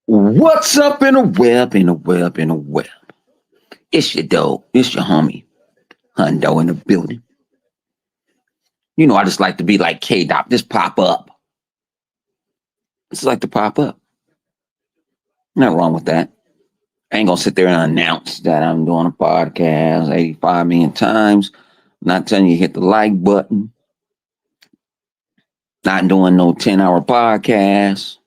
What's up in the web, in the web, in the web? It's your dog. It's your homie. Hundo in the building. You know, I just like to be like K-Dop. Just pop up. Just like to pop up. Nothing wrong with that. I ain't gonna sit there and announce that I'm doing a podcast 85 million times. Not telling you hit the like button. Not doing no 10-hour podcast.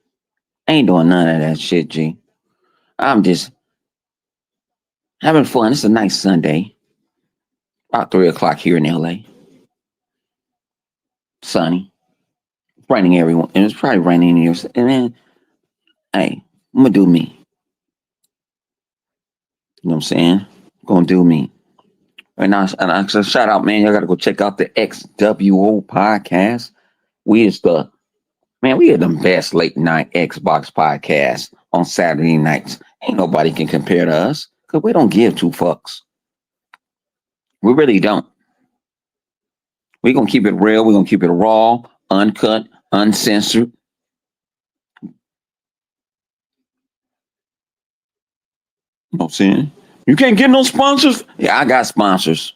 Ain't doing none of that shit, G. I'm just having fun. It's a nice Sunday. About 3 o'clock here in LA. Sunny. Raining everyone. And it's probably raining here. And then, hey, I'm gonna do me. You know what I'm saying? Gonna do me. Right now, and I said, shout out, man. Y'all gotta go check out the XWO podcast. We are the best late night Xbox podcast on Saturday nights. Ain't nobody can compare to us because we don't give two fucks. We really don't. We're gonna keep it real. We're gonna keep it raw, uncut, uncensored. You know what I'm saying? You can't get no sponsors? Yeah, I got sponsors.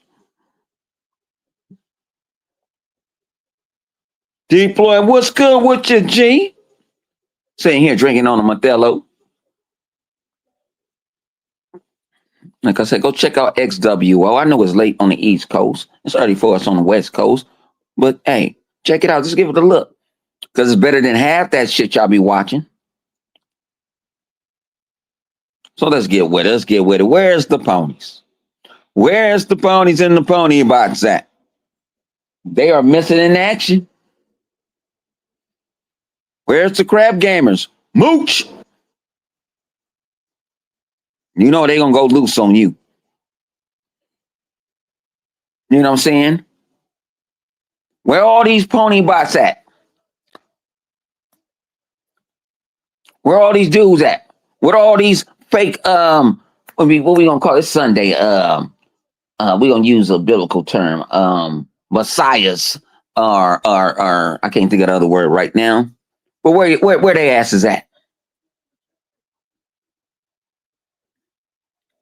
Deploy, what's good with you, G? Sitting here drinking on a Modelo. Like I said, go check out XWO. I know it's late on the East Coast. It's early for us on the West Coast. But hey, check it out. Just give it a look. Because it's better than half that shit y'all be watching. So let's get with it. Let's get with it. Where's the ponies? Where's the ponies in the pony box at? They are missing in action. Where's the crab gamers? Mooch! You know they gonna go loose on you. You know what I'm saying? Where all these pony bots at? Where all these dudes at? What all these fake what we gonna call it Sunday? We gonna use a biblical term. Messiahs are I can't think of the other word right now. But where they asses at?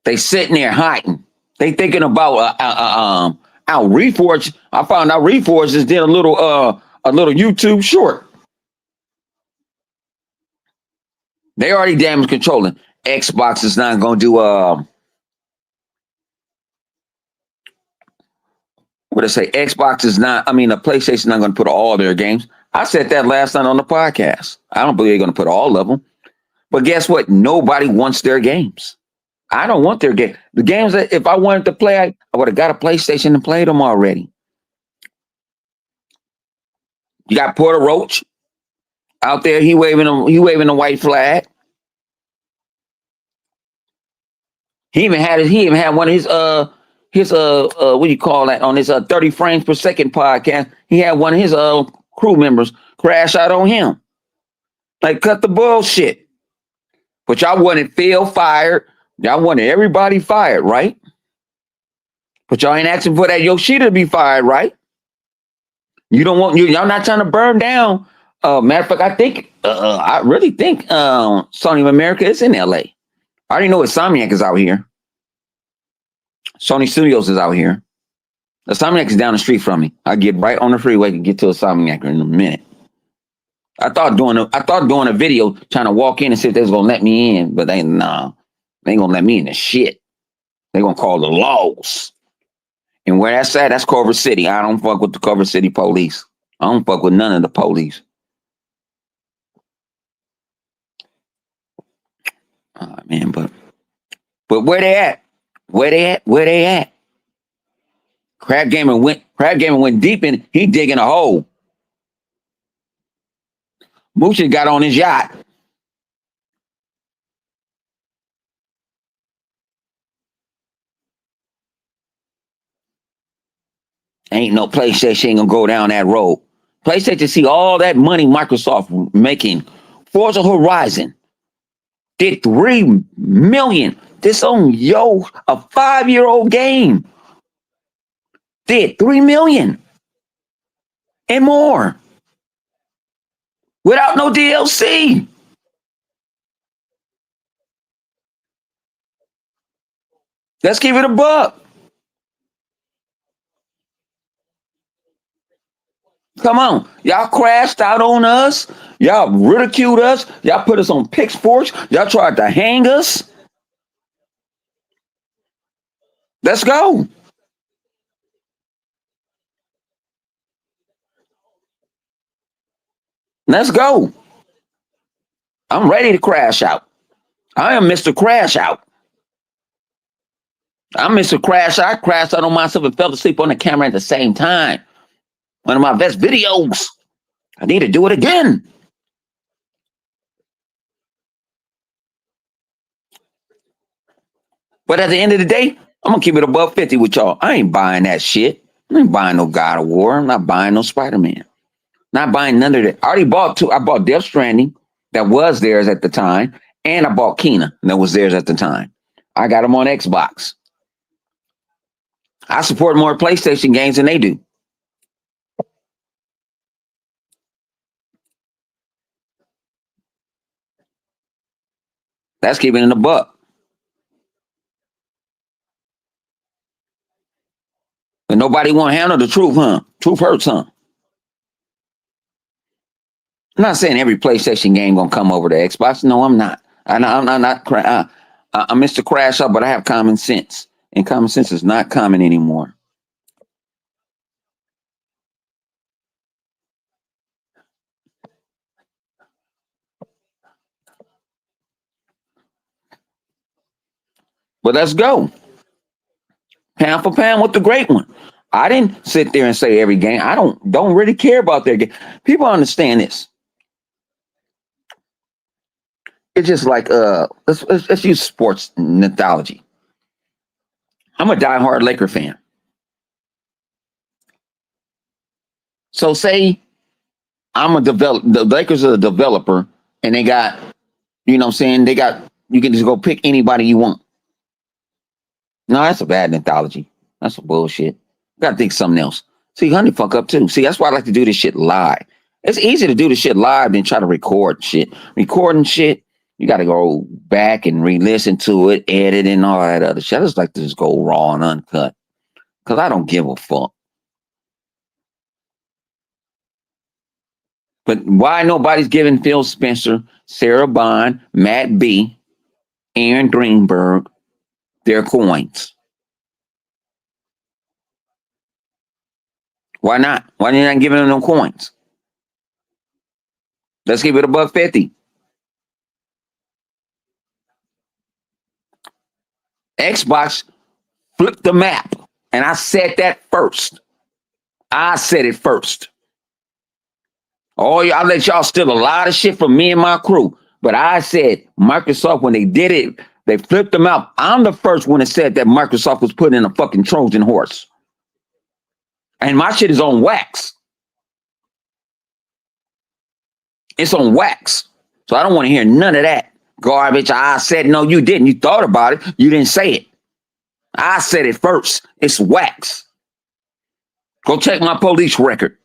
They sitting there hiding. They thinking about our Reforge. I found out Reforge just did a little YouTube short. They already damage controlling. Xbox is not gonna do what I say, Xbox is not, I mean, the PlayStation not going to put all their games. I said that last night on the podcast. I don't believe they're going to put all of them. But guess what? Nobody wants their games. I don't want their game. The games that if I wanted to play, I would have got a PlayStation and played them already. You got Porter Roach out there. He waving a white flag. He even had one of his what do you call that on his 30 frames per second podcast. He had one of his crew members crash out on him. Like, cut the bullshit. But y'all wanted Phil fired. Y'all wanted everybody fired, right? But y'all ain't asking for that Yoshida to be fired, right? You don't want y'all not trying to burn down. Matter of fact, I really think Sony of America is in LA. I already know Insomniac is out here. Sony Studios is out here. Insomniac is down the street from me. I get right on the freeway to get to Insomniac in a minute. I thought doing a video trying to walk in and see if they was gonna let me in, but they ain't gonna let me in the shit. They gonna call the laws. And where that's at, that's Culver City. I don't fuck with the Culver City police. I don't fuck with none of the police. Man, but where they at? Where they at? Where they at? Crab Gamer went deep in. He digging a hole. Moochie got on his yacht. Ain't no PlayStation gonna go down that road. PlayStation see all that money Microsoft making. Forza Horizon did 3 million. This on a 5-year-old game did 3 million and more without no DLC. Let's keep it a buck. Come on. Y'all crashed out on us. Y'all ridiculed us. Y'all put us on pitchforks. Y'all tried to hang us. Let's go. Let's go. I'm ready to crash out. I am Mr. Crash Out. I'm Mr. Crash Out. I crashed out on myself and fell asleep on the camera at the same time. One of my best videos. I need to do it again. But at the end of the day, I'm gonna keep it above 50 with y'all. I ain't buying that shit. I ain't buying no God of War. I'm not buying no Spider-Man. Not buying none of that. I already bought two. I bought Death Stranding, that was theirs at the time, and I bought Kena, that was theirs at the time. I got them on Xbox. I support more PlayStation games than they do. That's keeping it in the buck. But nobody want to handle the truth, huh? Truth hurts, huh? I'm not saying every PlayStation game gonna come over to Xbox. No, I'm not. I'm not. I'm Mr. Crash Out, but I have common sense, and common sense is not common anymore. But let's go pound for pound with the great one. I didn't sit there and say every game. I don't really care about their game. People understand this. It's just like let's use sports mythology. I'm a diehard Laker fan. So say the Lakers are a developer and they got, you know what I'm saying, they got, you can just go pick anybody you want. No, that's a bad mythology. That's a bullshit. You gotta think something else. See, honey fuck up too. See, that's why I like to do this shit live. It's easy to do this shit live than try to record shit. Recording shit, you gotta go back and re-listen to it, edit and all that other shit. I just like to just go raw and uncut. Cause I don't give a fuck. But why nobody's giving Phil Spencer, Sarah Bond, Matt B, Aaron Greenberg their coins? Why not? Why are you not giving them no coins? Let's give it above 50. Xbox flipped the map. And I said that first. I said it first. Oh, I let y'all steal a lot of shit from me and my crew. But I said Microsoft, when they did it, they flipped them out. I'm the first one that said that Microsoft was putting in a fucking Trojan horse. And my shit is on wax. It's on wax. So I don't want to hear none of that garbage. I said, no, you didn't. You thought about it. You didn't say it. I said it first. It's wax. Go check my police record.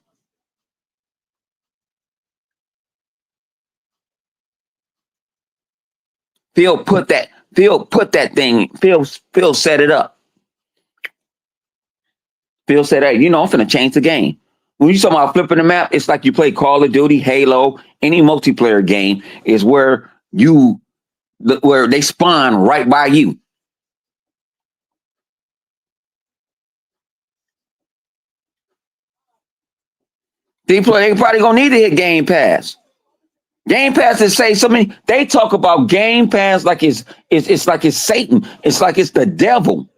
Phil put that thing, Phil set it up. Phil said, hey, I'm finna change the game. When you talking about flipping the map, it's like you play Call of Duty, Halo, any multiplayer game is where they spawn right by you. They probably gonna need to hit Game Pass. Game Pass is say so many. They talk about Game Pass like it's like it's Satan. It's like it's the devil.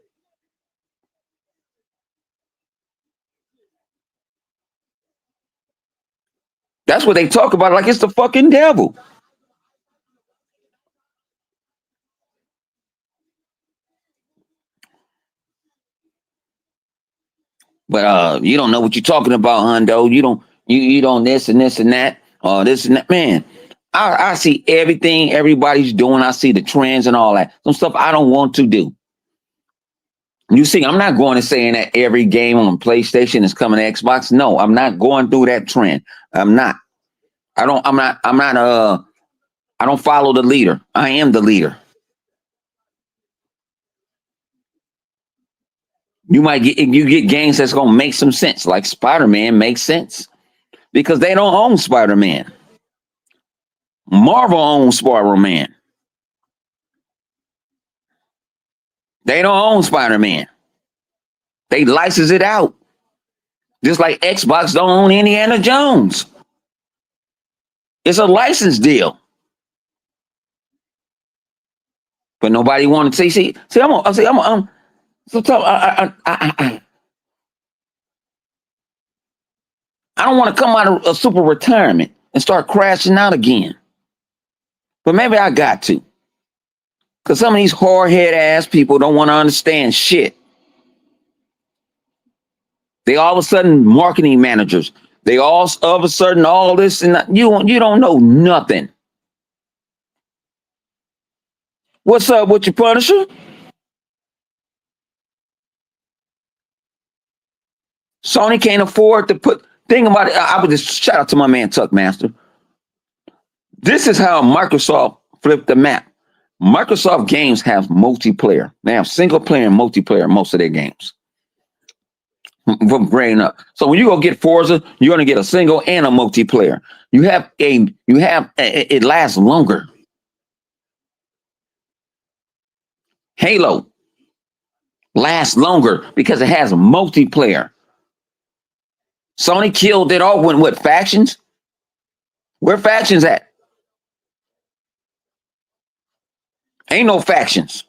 That's what they talk about, like it's the fucking devil. But you don't know what you're talking about, Hundo. You don't this and this and that, or this and that. Man, I see everything everybody's doing. I see the trends and all that. Some stuff I don't want to do. You see, I'm not going to saying that every game on PlayStation is coming to Xbox. No, I'm not going through that trend. I'm not. I don't follow the leader. I am the leader. You get games that's gonna make some sense, like Spider-Man makes sense because they don't own Spider-Man. Marvel owns Spider-Man. They don't own Spider-Man. They license it out. Just like Xbox don't own Indiana Jones. It's a license deal. But nobody wanted to see. I don't want to come out of a super retirement and start crashing out again. But maybe I got to. Because some of these hard-head ass people don't want to understand shit. They all of a sudden marketing managers. They all of a sudden all this and that. You don't know nothing. What's up with your Punisher? Sony can't afford to put. Think about it. I would just shout out to my man Tuck Master. This is how Microsoft flipped the map. Microsoft games have multiplayer. They have single player and multiplayer most of their games. From growing up. So when you go get Forza, you're gonna get a single and a multiplayer. It lasts longer. Halo lasts longer because it has multiplayer. Sony killed it all when what factions? Where factions at? Ain't no factions.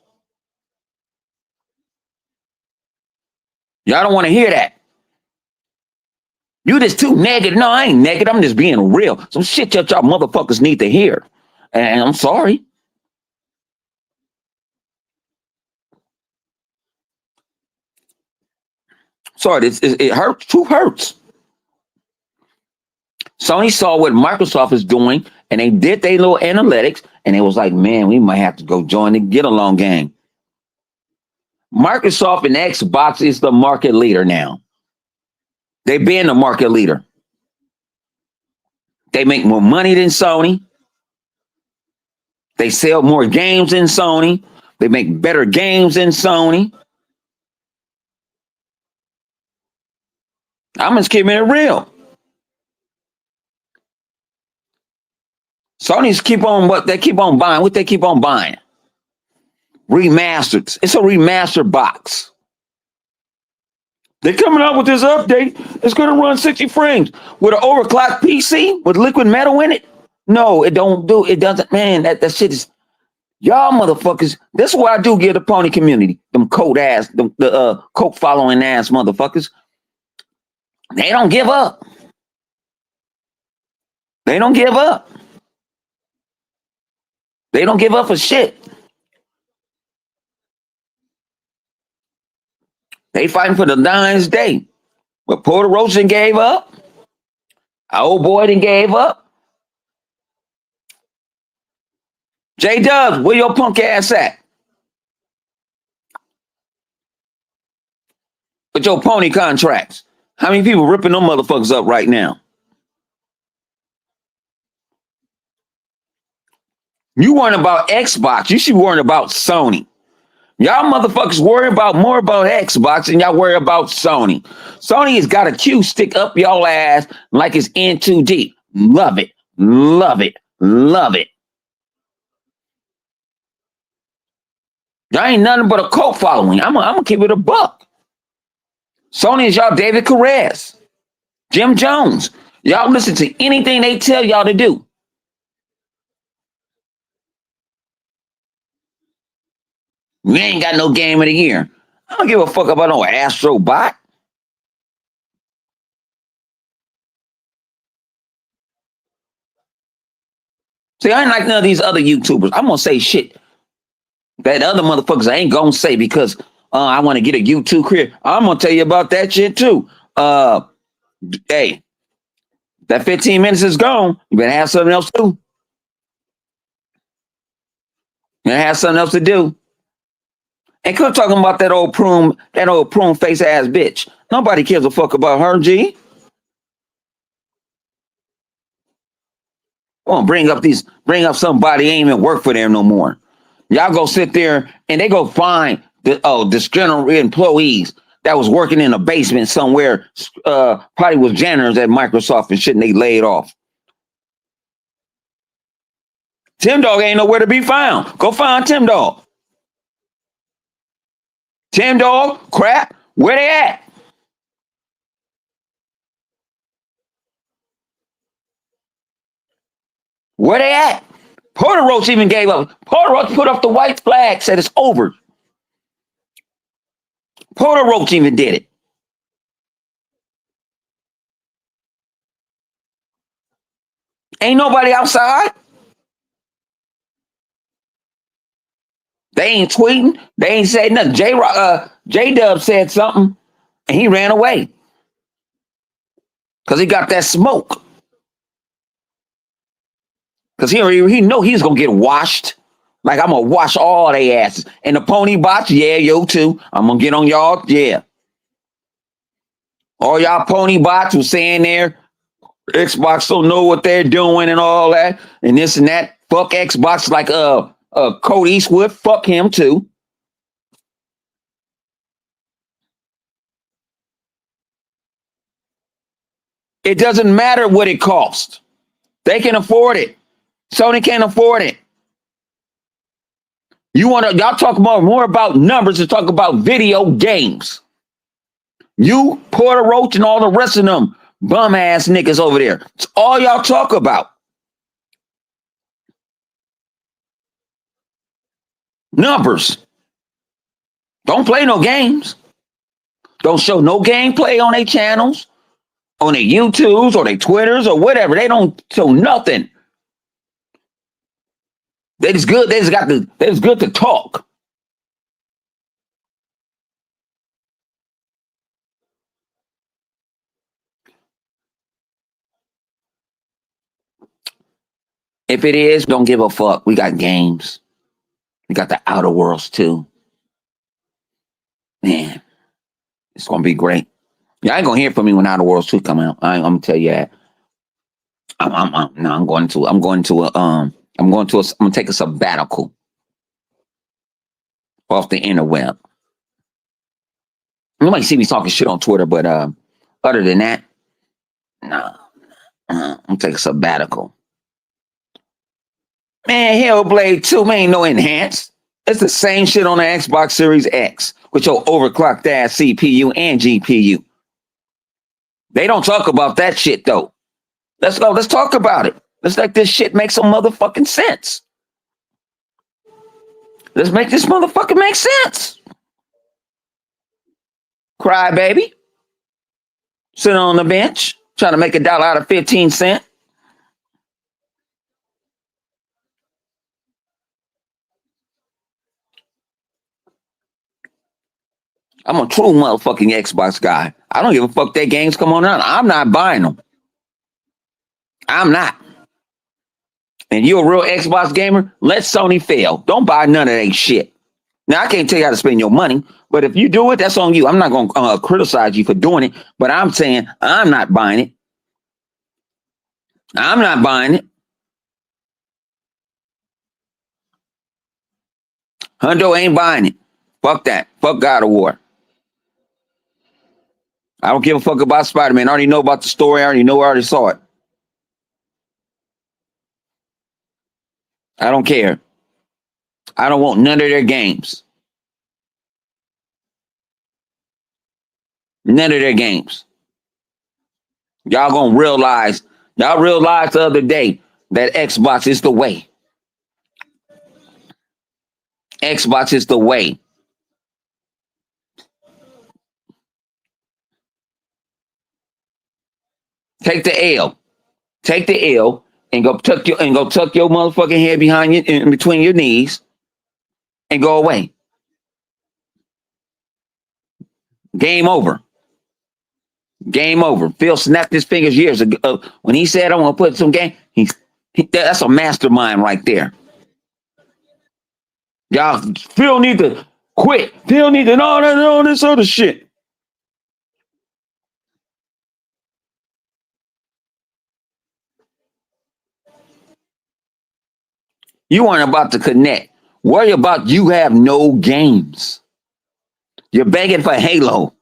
Y'all don't want to hear that. You just too negative. No, I ain't negative. I'm just being real. Some shit y'all motherfuckers need to hear. And I'm sorry. Sorry, it hurts. Truth hurts. Sony saw what Microsoft is doing, and they did their little analytics, and it was like, man, we might have to go join the get along gang. Microsoft and Xbox is the market leader now. They've been the market leader. They make more money than Sony. They sell more games than Sony. They make better games than Sony. I'm just keeping it real. Sony's keep on what they keep on buying. What they keep on buying? Remastered. It's a remastered box. They're coming out with this update. It's going to run 60 frames with an overclocked PC with liquid metal in it. No, it don't do. It doesn't. Man, that shit is. Y'all motherfuckers. This is what I do give the pony community. Them cold ass, the coke following ass motherfuckers. They don't give up. They don't give up. They don't give up for shit. They fighting for the dying day. But Porter Roach done gave up. Our old boy done gave up. J Dubs, where your punk ass at? With your pony contracts. How many people ripping them motherfuckers up right now? You worrying about Xbox. You should be worrying about Sony. Y'all motherfuckers worry about more about Xbox than y'all worry about Sony. Sony has got a cue stick up y'all ass like it's in too deep. Love it. Love it. Love it. Y'all ain't nothing but a cult following. I'm gonna keep it a buck. Sony is y'all David Caress, Jim Jones. Y'all listen to anything they tell y'all to do. We ain't got no game of the year. I don't give a fuck about no Astro Bot. See, I ain't like none of these other YouTubers. I'm gonna say shit that other motherfuckers I ain't gonna say because I want to get a YouTube career. I'm gonna tell you about that shit too. Hey, that 15 minutes is gone. You better have something else to do. You better have something else to do. And quit talking about that old prune face ass bitch. Nobody cares a fuck about her, G. Well, bring up somebody ain't even work for them no more. Y'all go sit there and they go find the disgruntled employees that was working in a basement somewhere, probably was janitors at Microsoft and shit, and they laid off. Tim Dog ain't nowhere to be found. Go find Tim Dog. Tim Dog, crap, where they at? Where they at? Porter Roach even gave up. Porter Roach put up the white flag, said it's over. Porter Roach even did it. Ain't nobody outside. They ain't tweeting. They ain't saying nothing. J-Dub said something, and he ran away because he got that smoke. Because he know he's gonna get washed. Like, I'm gonna wash all they asses. And the pony bots, yeah, yo too. I'm gonna get on y'all, yeah. All y'all pony bots who saying there, Xbox don't know what they're doing and all that, and this and that. Fuck Xbox, like Cody Eastwood, fuck him too. It doesn't matter what it costs. They can afford it. Sony can't afford it. Y'all talk more about numbers and talk about video games. You, Porter Roach, and all the rest of them bum ass niggas over there. It's all y'all talk about. Numbers. Don't play no games. Don't show no gameplay on their channels, on their YouTubes, or their Twitters, or whatever. They don't show nothing. They just good. They just good to talk. If it is, don't give a fuck. We got games. We got the Outer Worlds too. Man, it's gonna be great. Yeah, I ain't gonna hear from me when Outer Worlds 2 come out. I'm gonna tell you that. I'm going to take a sabbatical off the interweb. You might see me talking shit on Twitter, but other than that, no. I'm gonna take a sabbatical. Man, Hellblade 2, man, ain't no enhanced. It's the same shit on the Xbox Series X with your overclocked ass CPU and GPU. They don't talk about that shit though. Let's go. Let's talk about it. Let's make this shit make some motherfucking sense. Let's make this motherfucker make sense. Cry baby. Sitting on the bench, trying to make $1 out of 15 cents. I'm a true motherfucking Xbox guy. I don't give a fuck that games come on out. I'm not buying them. I'm not. And you're a real Xbox gamer, let Sony fail. Don't buy none of that shit. Now, I can't tell you how to spend your money, but if you do it, that's on you. I'm not going to criticize you for doing it, but I'm saying I'm not buying it. I'm not buying it. Hundo ain't buying it. Fuck that. Fuck God of War. I don't give a fuck about Spider-Man. I already know about the story. I already saw it. I don't care. I don't want none of their games. None of their games. Y'all realized the other day that Xbox is the way. Xbox is the way. Take the L. Take the L and go tuck your motherfucking head behind you, in between your knees, and go away. Game over. Game over. Phil snapped his fingers years ago when he said, "I'm gonna put some game." That's a mastermind right there. Y'all, Phil need to quit. Phil need to all this other shit. You aren't about to connect. Worry about you have no games. You're begging for Halo.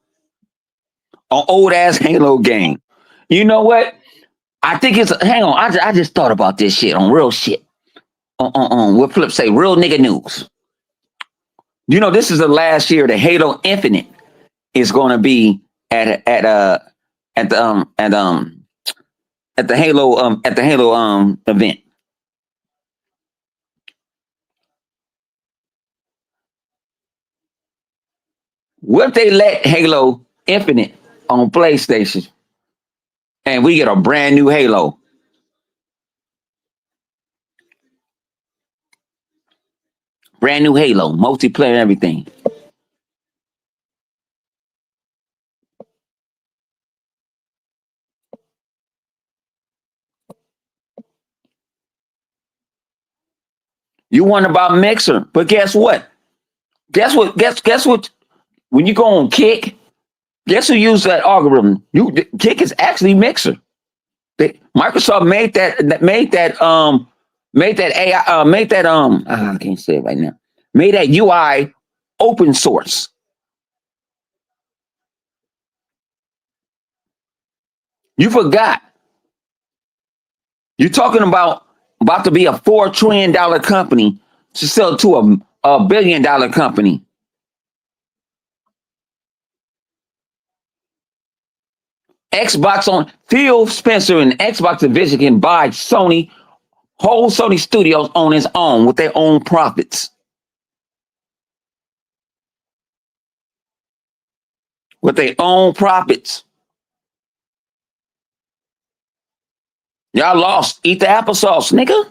An old ass Halo game. You know what? I think it's hang on. I just thought about this shit on real shit. What Flip say? Real nigga news. You know, this is the last year the Halo Infinite is going to be at the at the Halo event. What if they let Halo Infinite on PlayStation and we get a brand new Halo? Brand new Halo, multiplayer and everything. You wonder about Mixer, but guess what? Guess what? When you go on Kick, guess who used that algorithm? Kick is actually Mixer. Microsoft made that AI made that I can't say it right now. Made that UI open source. You forgot. You're talking about to be a $4 trillion company to sell to a $1 billion company. Xbox on Phil Spencer and Xbox division can buy Sony whole Sony Studios on its own with their own profits. With their own profits. Y'all lost. Eat the applesauce, nigga.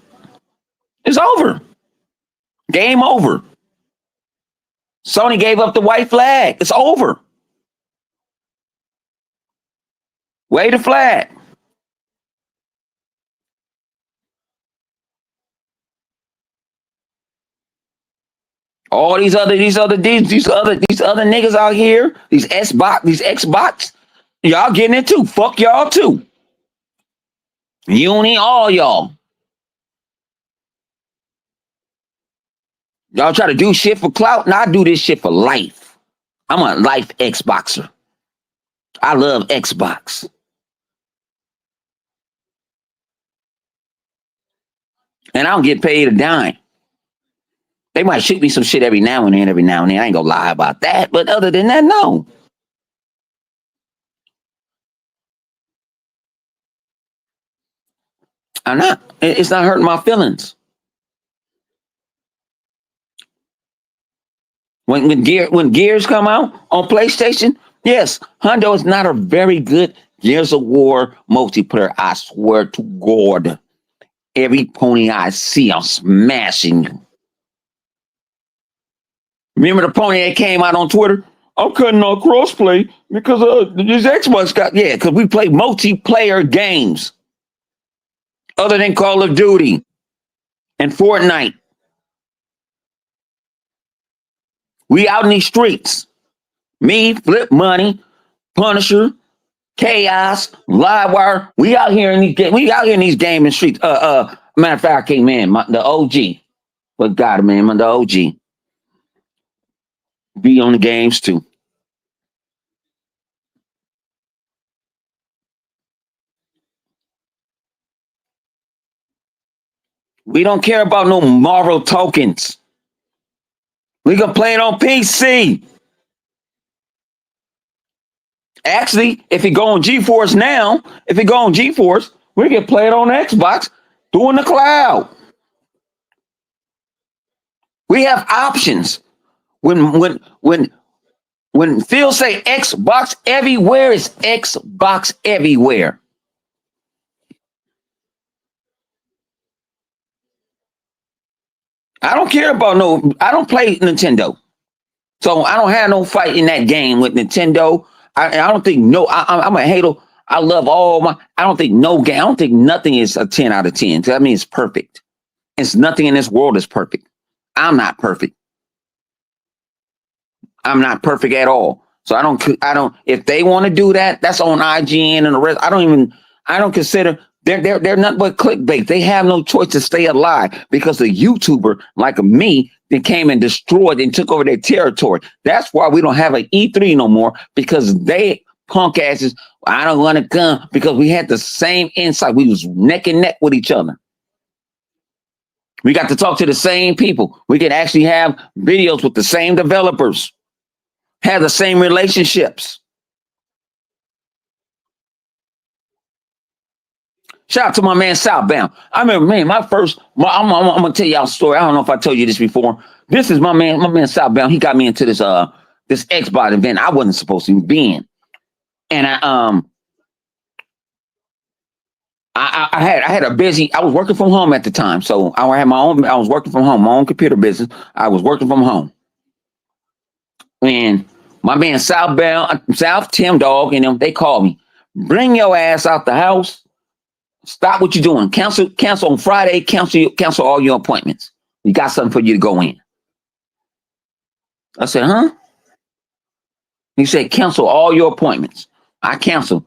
It's over. Game over. Sony gave up the white flag. It's over. Wave the flag. All these other niggas out here, these Xbox, y'all getting it too. Fuck y'all too. Uni, all y'all. Y'all try to do shit for clout, and I do this shit for life. I'm a life Xboxer. I love Xbox. And I don't get paid a dime. They might shoot me some shit every now and then. I ain't gonna lie about that. But other than that, no. I'm not. It's not hurting my feelings. When Gears come out on PlayStation, yes, Hundo is not a very good Gears of War multiplayer. I swear to God. Every pony I see, I'm smashing you. Remember the pony that came out on Twitter? I'm cutting off crossplay because this Xbox got because we play multiplayer games other than Call of Duty and Fortnite. We out in these streets. Me, Flip Money, Punisher, Chaos, Livewire. We out here in these gaming streets. Matter of fact, I came in the OG. But God, man, the OG. Be on the games too. We don't care about no Marvel tokens. We can play it on PC. Actually, if you go on GeForce now, we can play it on Xbox through in the cloud. We have options. When Phil say Xbox everywhere, it's Xbox everywhere. I don't care about I don't play Nintendo. So I don't have no fight in that game with Nintendo. I don't think I'm a Halo. I love I don't think nothing is a 10 out of 10. That means it's perfect. It's nothing in this world is perfect. I'm not perfect. I'm not perfect at all. So I don't, if they want to do that, that's on IGN and the rest. I don't consider they're nothing but clickbait. They have no choice to stay alive because a YouTuber like me that came and destroyed and took over their territory. That's why we don't have an E3 no more, because they punk asses, I don't want to come, because we had the same insight. We was neck and neck with each other. We got to talk to the same people. We could actually have videos with the same developers, have the same relationships. Shout out to my man Southbound. I remember, man, I'm gonna tell y'all a story. I don't know if I told you this before. This is my man Southbound. He got me into this Xbox event I wasn't supposed to be in. And I had a busy. I was working from home at the time, so I had my own. I was working from home, my own computer business. I was working from home, and my man South Tim Dog and them, they called me. Bring your ass out the house. Stop what you're doing. Cancel on Friday. Cancel all your appointments. We got something for you to go in. I said, huh? He said, cancel all your appointments. I canceled.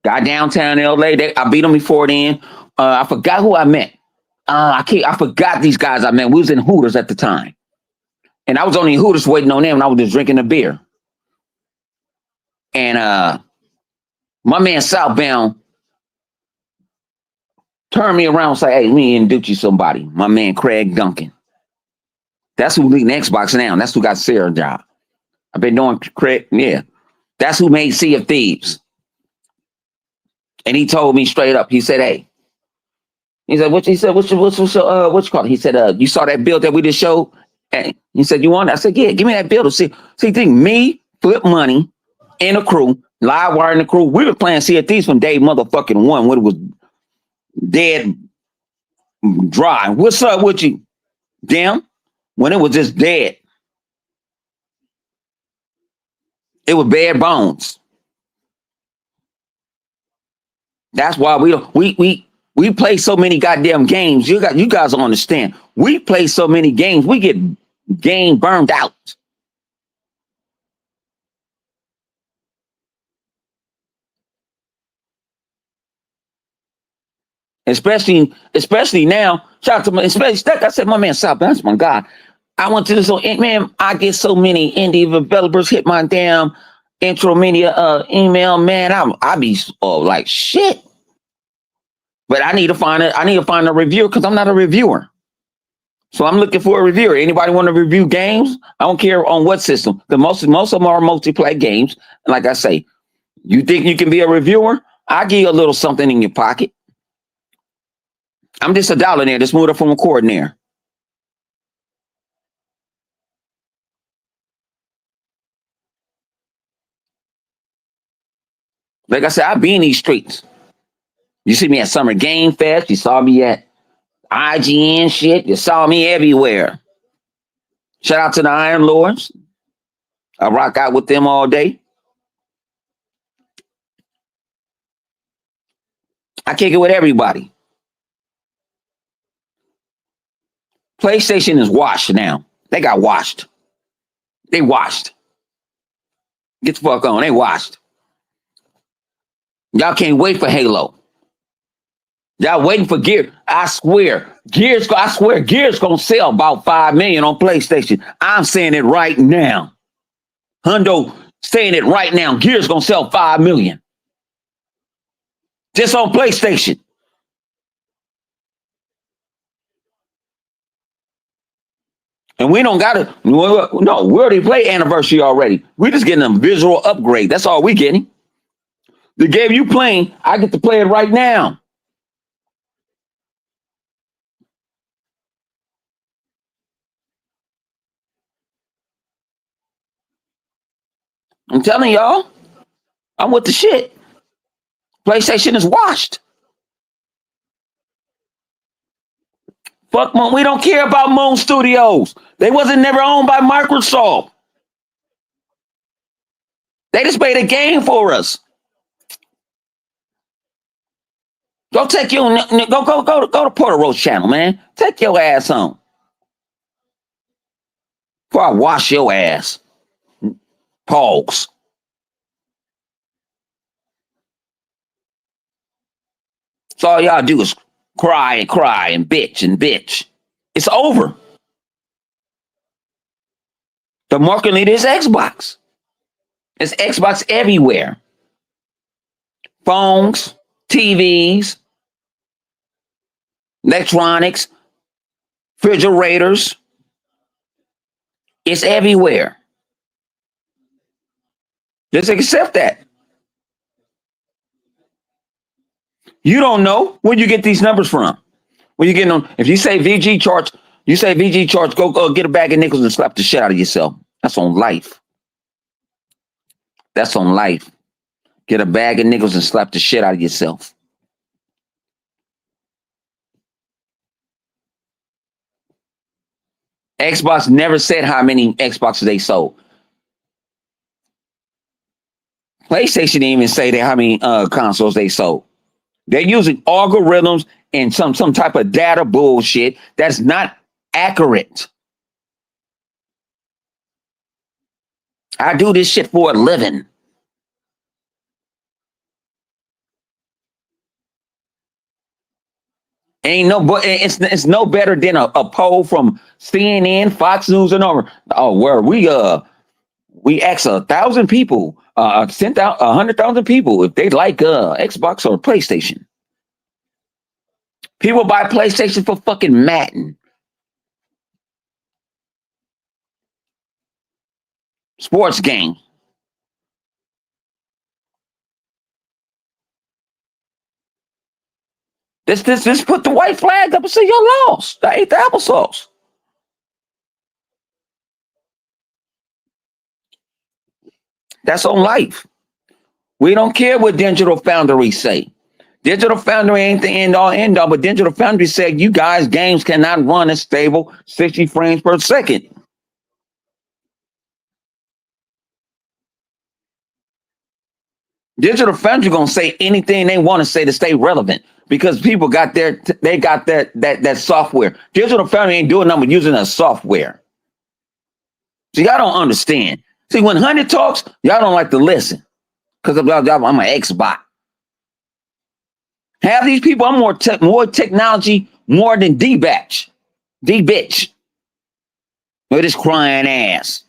Got downtown LA. I beat them before then. I forgot who I met. I forgot these guys I met. We was in Hooters at the time. And I was only in Hooters waiting on them, and I was just drinking a beer. And my man Southbound turned me around and said, hey, let me introduce you to somebody. My man Craig Duncan. That's who leading Xbox now. That's who got Sarah job. I've been doing Craig, yeah. That's who made Sea of Thieves. And he told me straight up, he said, hey, what's you call it? He said, you saw that build that we just showed? And he said, you want it? I said, yeah, give me that build. See, think me, Flip Money, and a crew, Live Wire and the crew, we were playing Sea of Thieves from day motherfucking one when it was dead dry. What's up with you? Damn, when it was just dead. It was bare bones. That's why we play so many goddamn games. You guys don't understand. We play so many games. We get game burned out. Especially now. Shout out to especially like I said, my man South. That's my God. I went to this. Man, I get so many indie developers hit my damn intro media email. Man, I be like shit. But I need to find a reviewer because I'm not a reviewer. So I'm looking for a reviewer. Anybody want to review games? I don't care on what system. Because most of them are multiplayer games. And like I say, you think you can be a reviewer? I'll give you a little something in your pocket. I'm just $1 there. Just move it from a cord there. Like I said, I be in these streets. You see me at Summer Game Fest. You saw me at IGN shit. You saw me everywhere. Shout out to the Iron Lords. I rock out with them all day. I kick it with everybody. PlayStation is washed now. They got washed. They washed. Get the fuck on. They washed. Y'all can't wait for Halo. Y'all waiting for Gear. I swear, Gears gonna sell about 5 million on PlayStation. I'm saying it right now. Hundo saying it right now. Gears gonna sell 5 million. Just on PlayStation. And we don't got it. No, we already played Anniversary already. We're just getting a visual upgrade. That's all we getting. The game you playing, I get to play it right now. I'm telling y'all, I'm with the shit. PlayStation is washed. Fuck Moon. We don't care about Moon Studios. They wasn't never owned by Microsoft. They just made a game for us. Go take your go to Porter Roach channel, man. Take your ass on. Before I wash your ass. Pause. So all y'all do is cry and cry and bitch and bitch. It's over. The market leader is Xbox. It's Xbox everywhere. Phones, TVs, electronics, refrigerators. It's everywhere. Just accept that. You don't know where you get these numbers from. Where you getting them? If you say VG charts, go get a bag of nickels and slap the shit out of yourself. That's on life. That's on life. Get a bag of nickels and slap the shit out of yourself. Xbox never said how many Xboxes they sold. PlayStation didn't even say that how many consoles they sold. They're using algorithms and some type of data bullshit that's not accurate. I do this shit for a living. Ain't no, but it's no better than a poll from CNN, Fox News, and over. Oh, where we asked 1,000 people, sent out 100,000 people if they like Xbox or PlayStation. People buy PlayStation for fucking Madden, sports game. This put the white flag up and say you lost. I ate the applesauce. That's on life. We don't care what Digital Foundry say. Digital Foundry ain't the end all, but Digital Foundry said you guys games cannot run a stable 60 frames per second. Digital Foundry gonna say anything they want to say to stay relevant because people got that software. Digital Foundry ain't doing nothing but using a software. So y'all don't understand. See, when Honey talks, y'all don't like to listen because I'm an Xbox. Half these people, I'm more technology, more than D-Batch. D-Bitch. With his crying ass.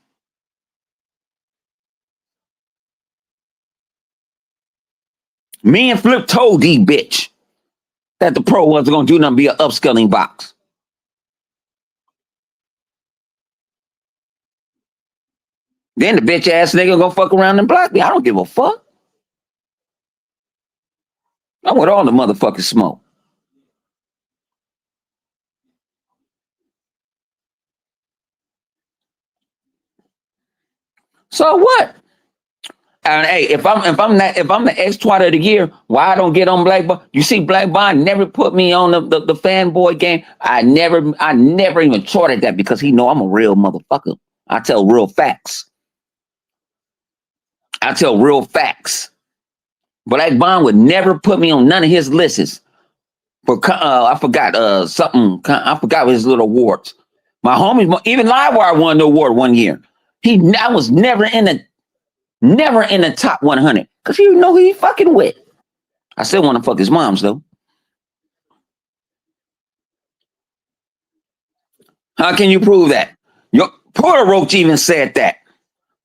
Me and Flip told D-Bitch that the Pro wasn't going to do nothing but be an upscaling box. Then the bitch ass nigga gonna fuck around and block me. I don't give a fuck. I want all the motherfucking smoke. So what? And hey, if I'm the ex-twat of the year, why I don't get on Black Bond? You see, Black Bond never put me on the fanboy game. I never even charted that because he know I'm a real motherfucker. I tell real facts. I tell real facts. Black Bond would never put me on none of his lists. For I forgot something. I forgot his little awards. My homies, even Livewire won the award one year. I was never in the top 100 because you know who he fucking with. I still want to fuck his moms though. How can you prove that? Porter Roach even said that.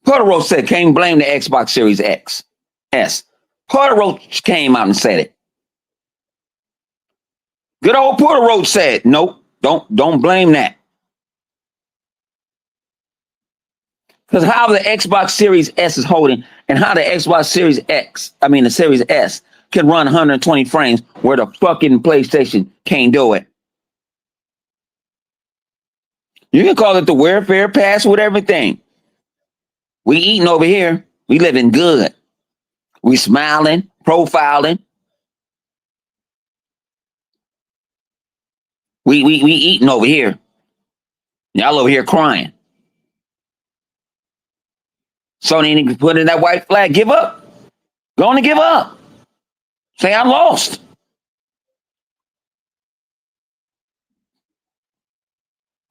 Porter Roach said, "Can't blame the Xbox Series X, S." Porter Roach came out and said it. Good old Porter Roach said, "Nope, don't blame that." Because how the Xbox Series S is holding and how the Xbox Series the Series S can run 120 frames where the fucking PlayStation can't do it. You can call it the welfare pass with everything. We eating over here. We living good. We smiling, profiling. We eating over here. Y'all over here crying. Sony need to put in that white flag. Give up. Go on and give up. Say I lost.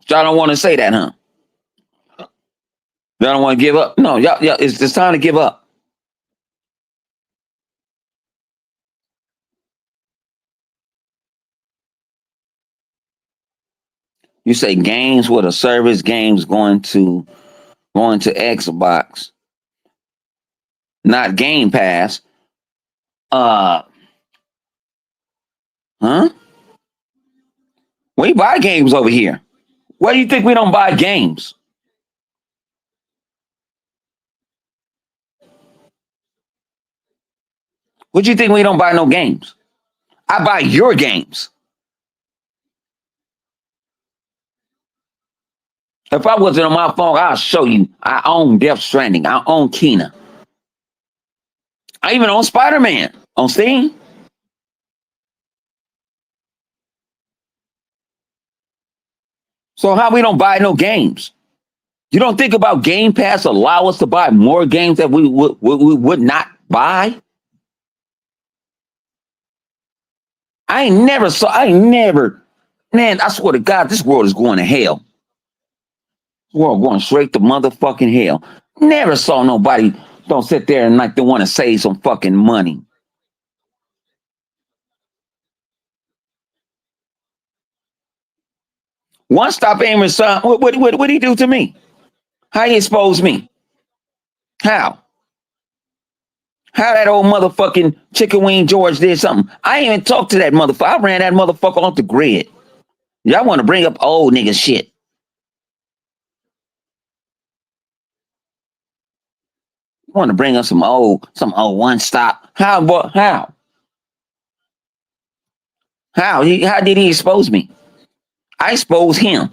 Y'all don't want to say that, huh? Y'all don't want to give up. No, y'all, it's time to give up. You say games with a service, games going to Xbox. not Game Pass. Uh, huh? We buy games over here. Why do you think we don't buy games? What do you think we don't buy no games? I buy your games. If I wasn't on my phone, I'll show you. I own Death Stranding. I own Kena. I even own Spider-Man on Steam. So how we don't buy no games? You don't think about Game Pass allow us to buy more games that we would not buy? I ain't never, man, I swear to God, this world is going to hell. This world going straight to motherfucking hell. Never saw nobody don't sit there and like they want to save some fucking money. One stop aiming son, what did he do to me? How he exposed me? How? How that old motherfucking chicken wing George did something? I ain't even talked to that motherfucker. I ran that motherfucker off the grid. Y'all want to bring up old nigga shit. Want to bring up some old one stop. How? How? How did he expose me? I exposed him.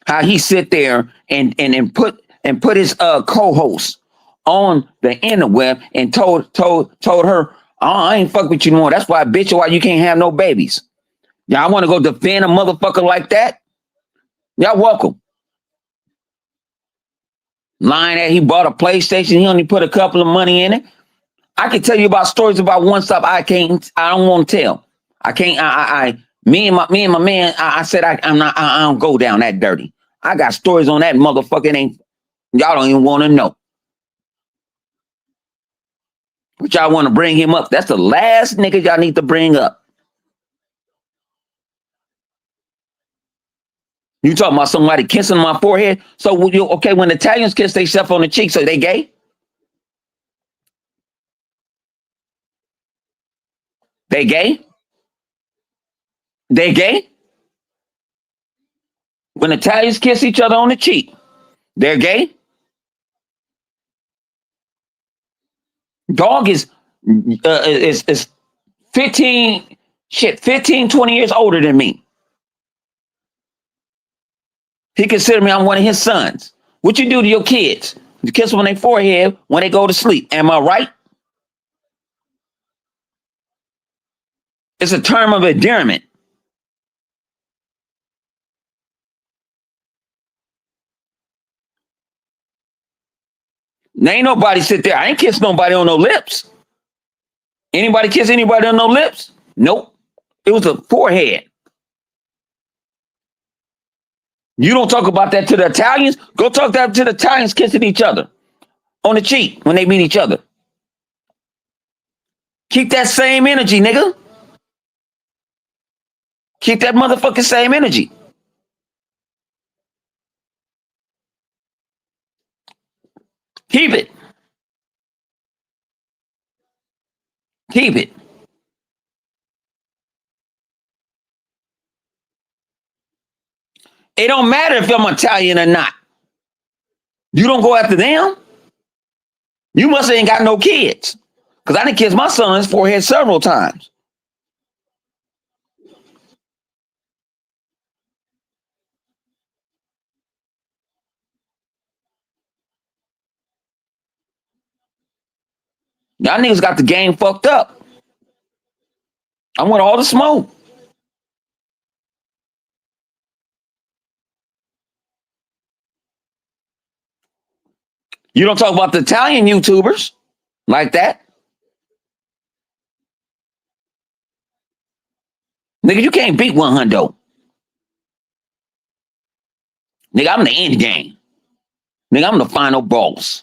How he sit there and put his co-host on the interweb and told her, oh, I ain't fuck with you no more. That's why, bitch, why you can't have no babies. Y'all want to go defend a motherfucker like that? Y'all welcome. Lying that he bought a PlayStation, he only put a couple of money in it. I can tell you about stories about one stop. I don't want to tell. I can't. Me and my man. I said I'm not. I don't go down that dirty. I got stories on that motherfucking ain't. Y'all don't even want to know. But y'all want to bring him up. That's the last nigga y'all need to bring up. You talking about somebody kissing my forehead? So okay, when Italians kiss themselves on the cheek, so they gay? They gay? They gay? When Italians kiss each other on the cheek, they're gay? Dog is 15 15, 20 years older than me. He considered me I'm one of his sons. What you do to your kids? You kiss them on their forehead when they go to sleep. Am I right? It's a term of endearment. There ain't nobody sit there. I ain't kiss nobody on no lips. Anybody kiss anybody on no lips? Nope. It was a forehead. You don't talk about that to the Italians. Go talk that to the Italians kissing each other on the cheek when they meet each other. Keep that same energy, nigga. Keep that motherfucking same energy. Keep it. Keep it. It don't matter if I'm Italian or not. You don't go after them. You must ain't got no kids. Because I done kissed my son's forehead several times. Y'all niggas got the game fucked up. I want all the smoke. You don't talk about the Italian YouTubers like that. Nigga, you can't beat 100. Nigga, I'm the end game. Nigga, I'm the final boss.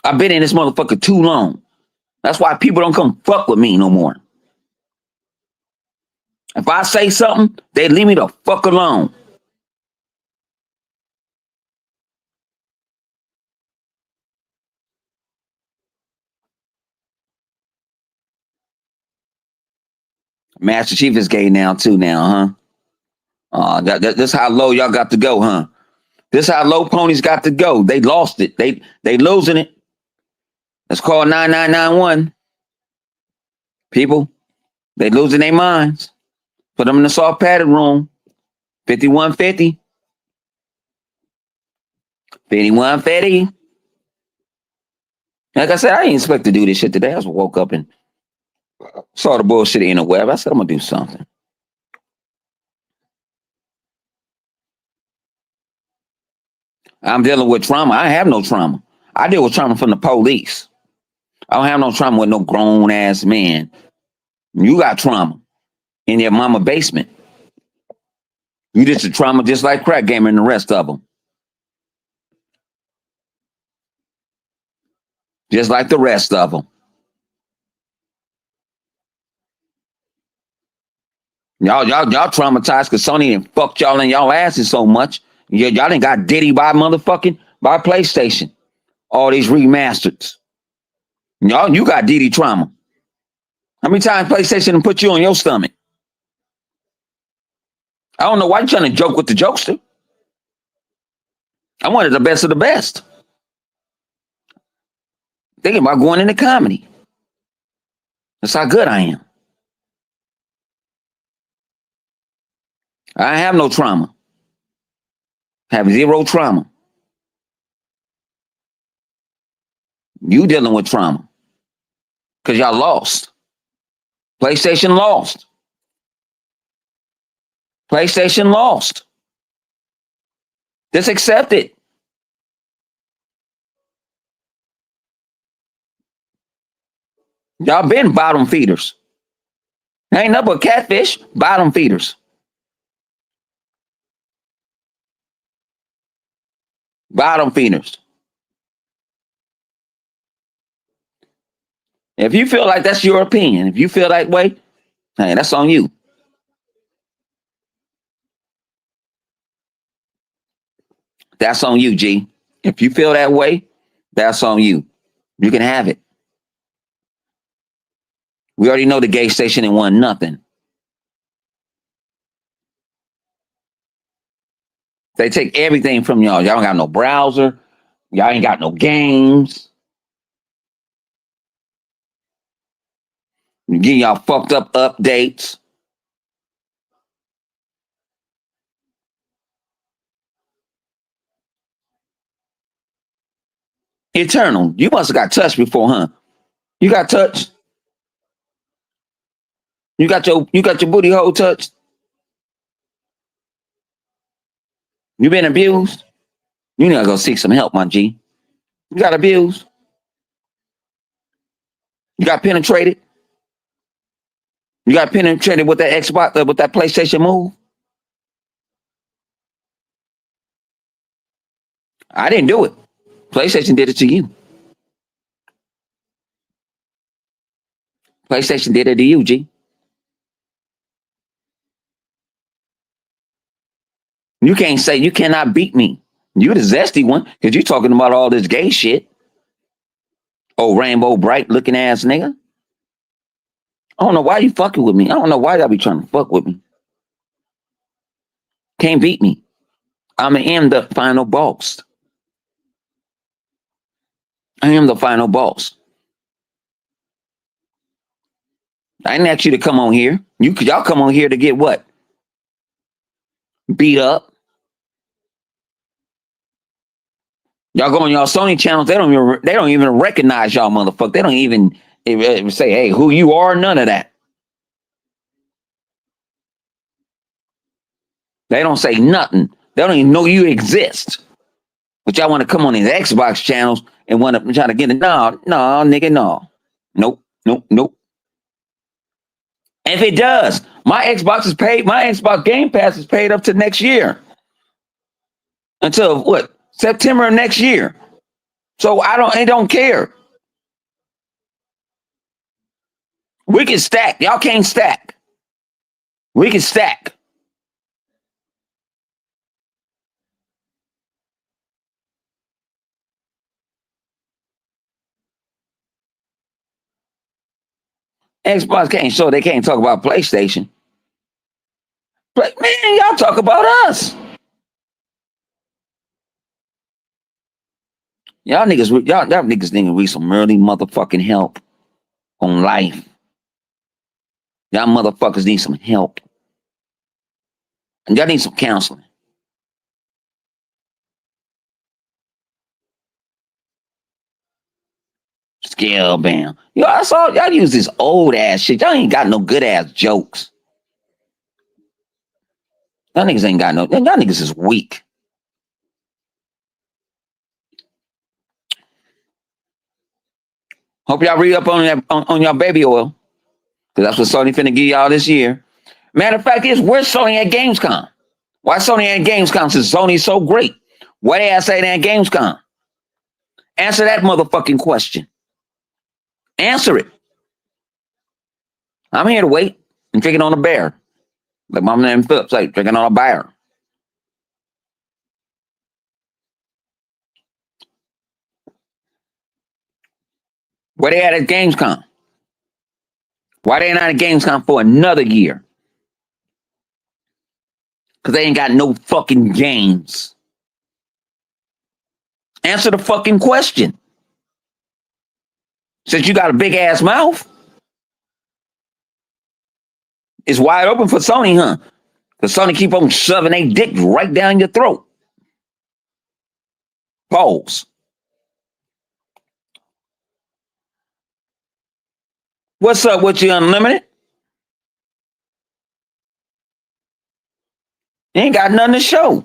I've been in this motherfucker too long. That's why people don't come fuck with me no more. If I say something, they leave me the fuck alone. Master Chief is gay now too. Now, huh? This how low y'all got to go, huh? This how low Ponies got to go. They lost it. They losing it. Let's call 9991. People, they losing their minds. Put them in the soft padded room. 5150. 5150. Like I said, I didn't expect to do this shit today. I just woke up and saw the bullshit in the web. I said, I'm gonna do something. I'm dealing with trauma. I have no trauma. I deal with trauma from the police. I don't have no trauma with no grown ass man. You got trauma in your mama basement. You just a trauma just like crack gamer and the rest of them. Just like the rest of them. Y'all traumatized because Sony done fucked y'all in y'all asses so much. Y'all done got Diddy by PlayStation. All these remasters. Y'all, you got Diddy trauma. How many times PlayStation done put you on your stomach? I don't know why you trying to joke with the jokester. I wanted the best of the best. Thinking about going into comedy. That's how good I am. I have no trauma. Have zero trauma. You dealing with trauma. Because y'all lost. PlayStation lost. PlayStation lost. Just accept it. Y'all been bottom feeders. Ain't nothing but catfish, bottom feeders. Bottom feeders. If you feel like that's your opinion, if you feel that way, hey, that's on you. That's on you, G. If you feel that way, that's on you. You can have it. We already know the gay station ain't won nothing. They take everything from y'all. Y'all don't got no browser. Y'all ain't got no games. You get y'all fucked up updates. Eternal. You must have got touched before, huh? You got touched. You got your booty hole touched. You been abused. You need to go seek some help, my G. You got abused. You got penetrated. You got penetrated with that Xbox, with that PlayStation Move. I didn't do it. PlayStation did it to you. PlayStation did it to you, G. You can't say you cannot beat me. You the zesty one because you talking about all this gay shit. Oh, rainbow bright looking ass nigga. I don't know why you fucking with me. I don't know why y'all be trying to fuck with me. Can't beat me. I'm in the final boss. I am the final boss. I didn't ask you to come on here. Y'all come on here to get what? Beat up. Y'all go on y'all Sony channels. They don't even recognize y'all, motherfucker. They don't even say, hey, who you are. None of that. They don't say nothing. They don't even know you exist. But y'all want to come on these Xbox channels and want to try to get it. No, nigga, no. Nope. If it does, my Xbox is paid. My Xbox Game Pass is paid up to next year. Until what? September of next year. So I don't care. We can stack. Y'all can't stack. We can stack. Xbox can't show. They can't talk about PlayStation. Man, y'all talk about us. Y'all niggas need some early motherfucking help on life. Y'all motherfuckers need some help. And y'all need some counseling. Scale bam. Yo, I saw y'all use this old ass shit. Y'all ain't got no good ass jokes. Y'all niggas ain't got no. Y'all niggas is weak. Hope y'all read up on that on y'all baby oil. Because that's what Sony finna give y'all this year. Matter of fact is, where's Sony at Gamescom? Why Sony at Gamescom since Sony's so great? Why they say that at Gamescom? Answer that motherfucking question. Answer it. I'm here to wait and drinking on a bear. Like my name Phillips, like drinking on a bear. Where they at Gamescom? Why they not at Gamescom for another year? Because they ain't got no fucking games. Answer the fucking question. Since you got a big ass mouth, it's wide open for Sony, huh? Because Sony keep on shoving their dick right down your throat. Pause. What's up with you, Unlimited? You ain't got nothing to show.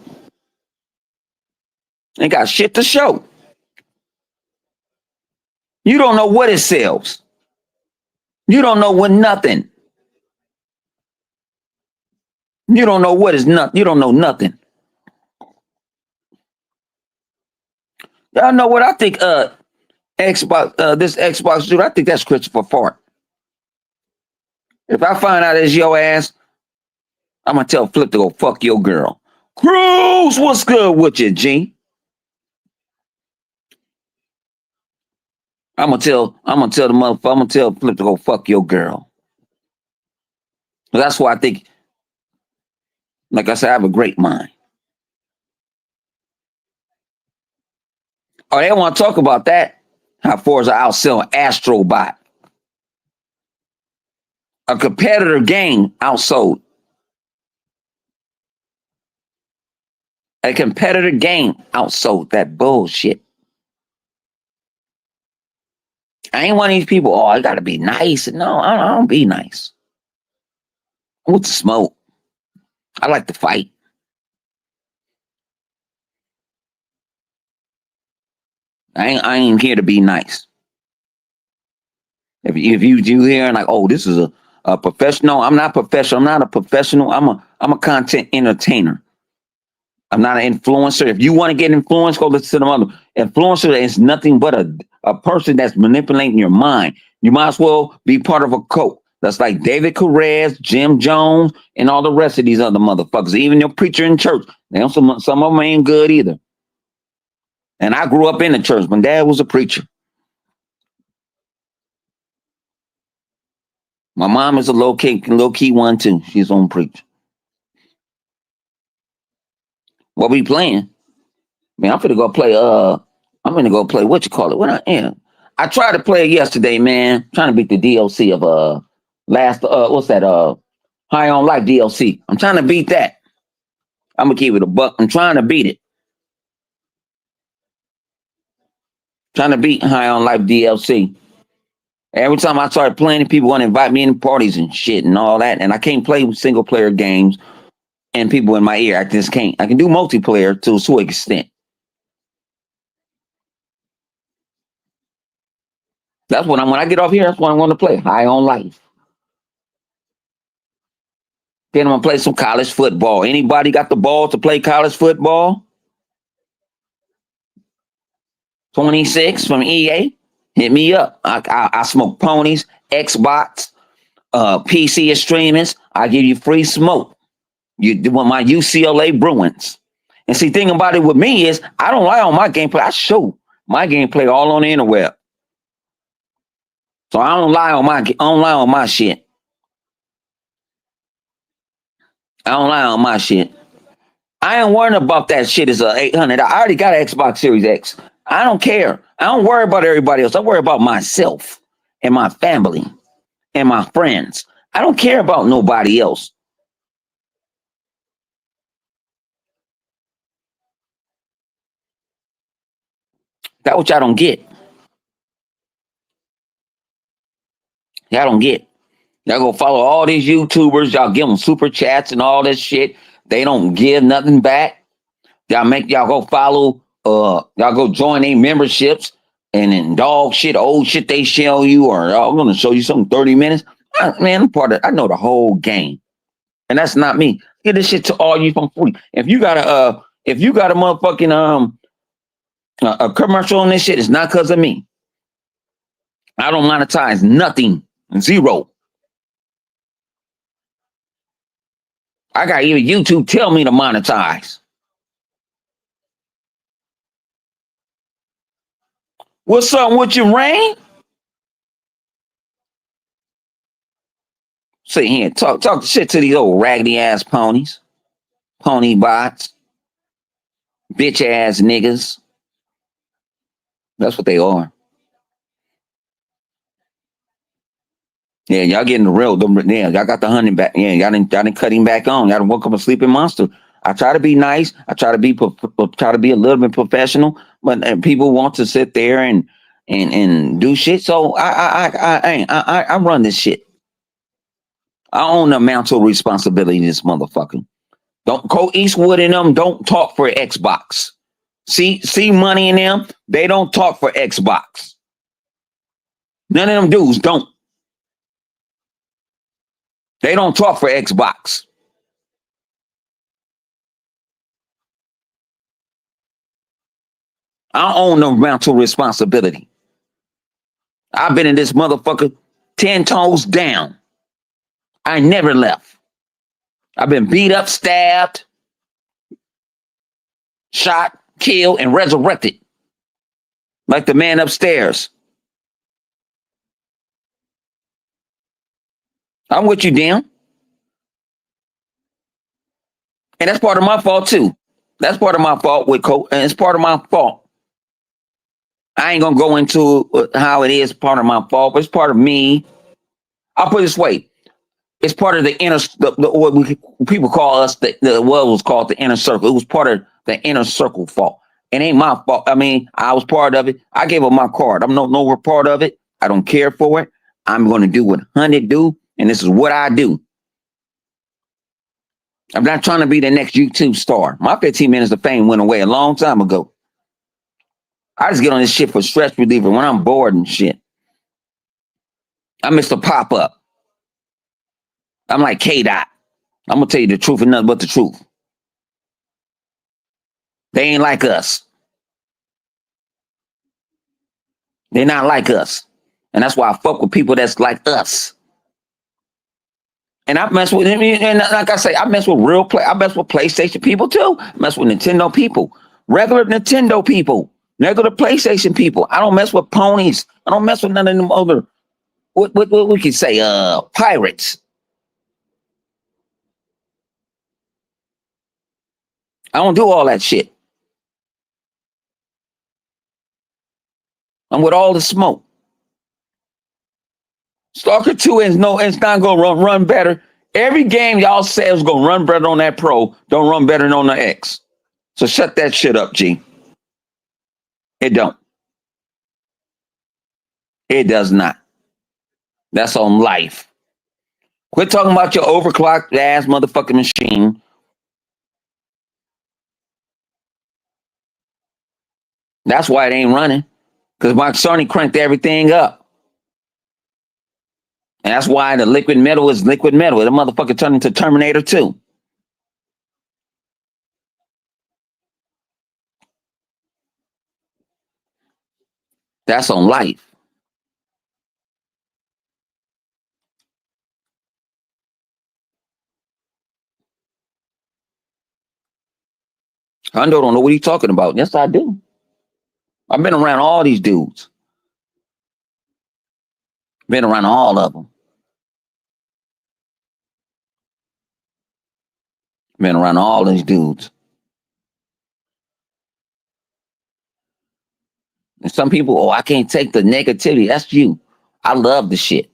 Ain't got shit to show. You don't know what it sells. You don't know what nothing. You don't know what is nothing. You don't know nothing. Y'all know what I think Xbox this Xbox dude, I think that's Christopher Fart. If I find out it's your ass, I'm gonna tell Flip to go fuck your girl. Cruz, what's good with you, G? I'm gonna tell Flip to go fuck your girl. That's why I think, like I said, I have a great mind. Oh, they want to talk about that? How Forza outselling Astrobot. A competitor game outsold. A competitor game outsold that bullshit. I ain't one of these people, oh, I gotta be nice. No, I don't be nice. I want to smoke. I like to fight. I ain't here to be nice. If you hear like, oh, this is a professional. I'm not professional. I'm not a professional. I'm a content entertainer. I'm not an influencer. If you want to get influenced, go listen to the other. Influencer is nothing but a person that's manipulating your mind. You might as well be part of a cult. That's like David Perez, Jim Jones, and all the rest of these other motherfuckers. Even your preacher in church. Some of them ain't good either. And I grew up in the church. My dad was a preacher. My mom is a low key one too. She's on preach. What we playing? Man, I'm finna go play. I'm gonna go play what you call it. What I am. I tried to play it yesterday, man. Trying to beat the DLC of last what's that High on Life DLC. I'm trying to beat that. I'm gonna keep it a buck. I'm trying to beat it. Trying to beat High on Life DLC. Every time I start playing, people want to invite me in parties and shit and all that, and I can't play single player games and people in my ear. I just can't. I can do multiplayer to a certain extent. That's when I get off here. That's what I'm going to play. High on Life. Then I'm gonna play some college football. Anybody got the ball to play college football? 26 from EA. Hit me up. I smoke Ponies, Xbox, PC streamers. I give you free smoke. You want my UCLA Bruins. And see, thing about it with me is I don't lie on my gameplay. I show my gameplay all on the interweb. So I don't lie on my shit. I don't lie on my shit. I ain't worrying about that shit is a 800. I already got an Xbox Series X. I don't care. I don't worry about everybody else. I worry about myself and my family and my friends. I don't care about nobody else. That what y'all don't get. Y'all don't get. Y'all go follow all these YouTubers. Y'all give them super chats and all this shit. They don't give nothing back. Y'all go follow. Y'all go join their memberships and then dog shit, old shit they show you, or I'm gonna show you something 30 minutes. Man, I'm part of. I know the whole game, and that's not me. Get this shit to all you from free. If you got a motherfucking a commercial on this shit, it's not because of me. I don't monetize nothing. Zero. I got even YouTube tell me to monetize. What's up with you, Rain? Sit here and talk shit to these old raggedy ass ponies, pony bots, bitch ass niggas. That's what they are. Yeah, y'all getting the real. Yeah, y'all got the hunting back. Yeah, y'all didn't cut him back on. Y'all done woke up a sleeping monster. I try to be nice. I try to be try to be a little bit professional, but people want to sit there and do shit. So I run this shit. I own the mantle responsibility in this motherfucker. Don't Go Eastwood and them don't talk for Xbox. See money in them. They don't talk for Xbox. None of them dudes don't. They don't talk for Xbox. I own the mental responsibility. I've been in this motherfucker 10 toes down. I never left. I've been beat up, stabbed, shot, killed, and resurrected. Like the man upstairs. I'm with you, Dan. And that's part of my fault, too. That's part of my fault with Coach. And it's part of my fault. I ain't going to go into how it is part of my fault, but it's part of me. I'll put it this way. It's part of the inner, people call us, what was called the inner circle. It was part of the inner circle fault. It ain't my fault. I mean, I was part of it. I gave up my card. I'm no part of it. I don't care for it. I'm going to do what Honey do, and this is what I do. I'm not trying to be the next YouTube star. My 15 minutes of fame went away a long time ago. I just get on this shit for stress reliever when I'm bored and shit. I miss the pop up. I'm like K-Dot. I'm going to tell you the truth and nothing but the truth. They ain't like us. They're not like us. And that's why I fuck with people that's like us. And I mess with him. And like I say, I mess with I mess with PlayStation people too. I mess with Nintendo people. Regular Nintendo people. Regular PlayStation people. I don't mess with ponies. I don't mess with none of them other, what we could say, pirates. I don't do all that shit. I'm with all the smoke. Stalker 2 is it's not gonna run better. Every game y'all say is gonna run better on that Pro, don't run better than on the X. So shut that shit up, G. It don't. It does not. That's on life. Quit talking about your overclocked ass motherfucking machine. That's why it ain't running. Because my Sony cranked everything up. And that's why the liquid metal is liquid metal. The motherfucker turned into Terminator 2. That's on life. I don't know what he's talking about. Yes, I do. I've been around all these dudes. Been around all of them. Been around all these dudes. And some people, oh, I can't take the negativity. That's you. I love the shit.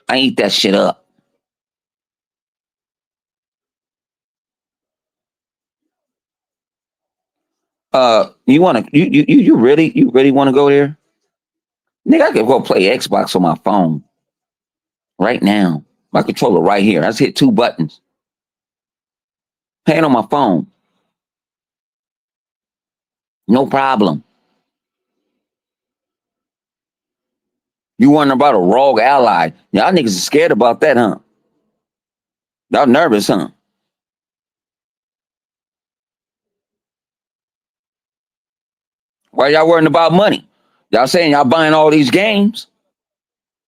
I eat that shit up. You really wanna go there? Nigga, I could go play Xbox on my phone right now. My controller right here. I just hit two buttons. Playing on my phone. No problem. You wondering about a rogue ally. Y'all niggas are scared about that, huh? Y'all nervous, huh? Why y'all worrying about money? Y'all saying y'all buying all these games?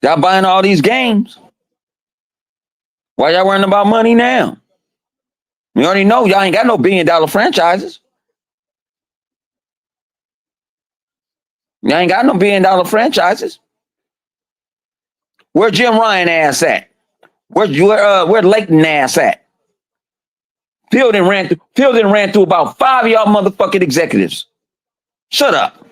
Y'all buying all these games? Why y'all worrying about money now? We already know y'all ain't got no billion-dollar franchises. Y'all ain't got no billion-dollar franchises. Where Jim Ryan ass at? Where Leighton ass at? Fielding ran through about 5 of y'all motherfucking executives. Shut up.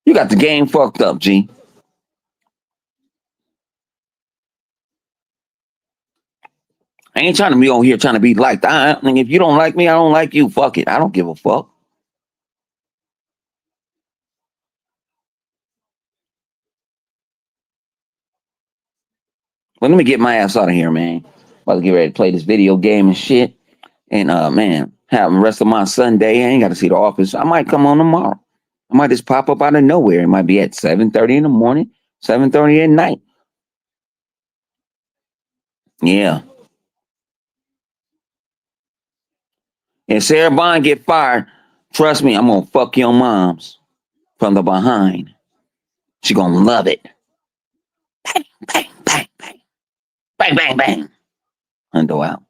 You got the game fucked up, G. I ain't trying to be on here trying to be liked. If you don't like me, I don't like you. Fuck it. I don't give a fuck. Well, let me get my ass out of here, man. About to get ready to play this video game and shit. And man, have the rest of my Sunday. I ain't got to see the office. I might come on tomorrow. I might just pop up out of nowhere. It might be at 7:30 in the morning, 7:30 at night. Yeah. And Sarah Bond get fired. Trust me, I'm gonna fuck your moms from the behind. She gonna love it. Bang, bang, bang, bang, bang, bang, bang. Hundo out.